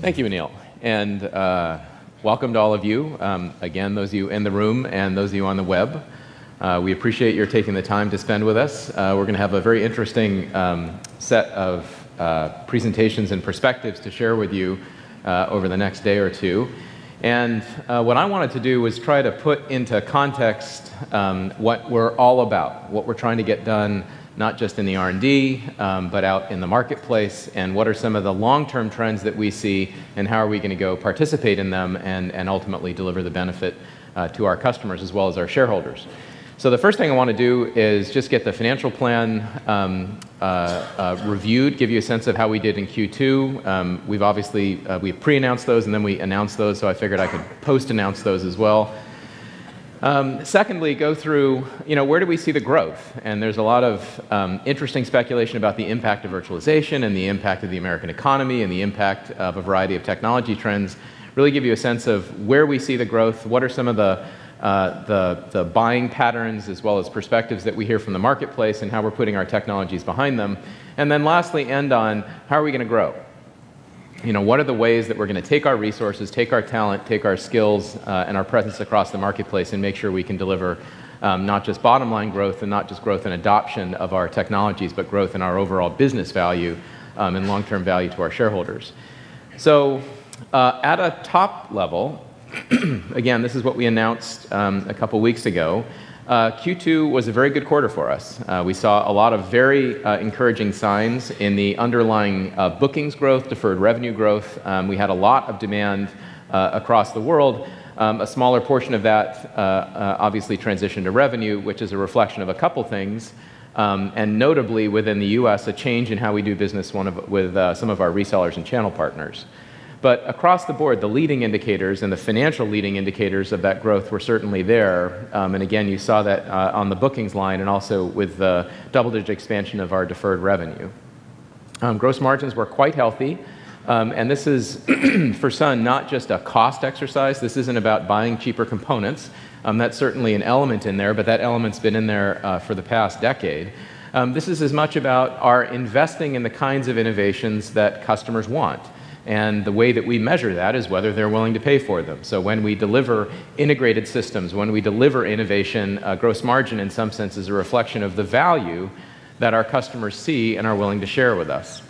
Thank you, Anil. And welcome to all of you. Again, those of you in the room and those of you on the web. We appreciate your taking the time to spend with us. We're going to have a very interesting set of presentations and perspectives to share with you over the next day or two. And what I wanted to do was try to put into context what we're all about, what we're trying to get done, not just in the R&D, but out in the marketplace, and what are some of the long-term trends that we see, and how are we going to go participate in them and ultimately deliver the benefit to our customers as well as our shareholders. So the first thing I want to do is just get the financial plan reviewed, give you a sense of how we did in Q2. We've pre-announced those and then we announced those, so I figured I could post-announce those as well. Secondly, go through, where do we see the growth? And there's a lot of interesting speculation about the impact of virtualization and the impact of the American economy and the impact of a variety of technology trends. Really give you a sense of where we see the growth, what are some of the buying patterns as well as perspectives that we hear from the marketplace and how we're putting our technologies behind them. And then lastly, end on how are we going to grow? What are the ways that we're going to take our resources, take our talent, take our skills, and our presence across the marketplace and make sure we can deliver not just bottom line growth and not just growth and adoption of our technologies, but growth in our overall business value and long-term value to our shareholders. So at a top level, again, this is what we announced a couple weeks ago. Q2 was a very good quarter for us. We saw a lot of very encouraging signs in the underlying bookings growth, deferred revenue growth. We had a lot of demand across the world. A smaller portion of that obviously transitioned to revenue, which is a reflection of a couple things. And notably within the US, a change in how we do business with some of our resellers and channel partners. But across the board, the leading indicators and the financial leading indicators of that growth were certainly there. And again, you saw that on the bookings line and also with the double-digit expansion of our deferred revenue. Gross margins were quite healthy. And this is, for Sun, not just a cost exercise. This isn't about buying cheaper components. That's certainly an element in there, but that element's been in there for the past decade. This is as much about our investing in the kinds of innovations that customers want. And the way that we measure that is whether they're willing to pay for them. So when we deliver integrated systems, when we deliver innovation, gross margin in some sense is a reflection of the value that our customers see and are willing to share with us.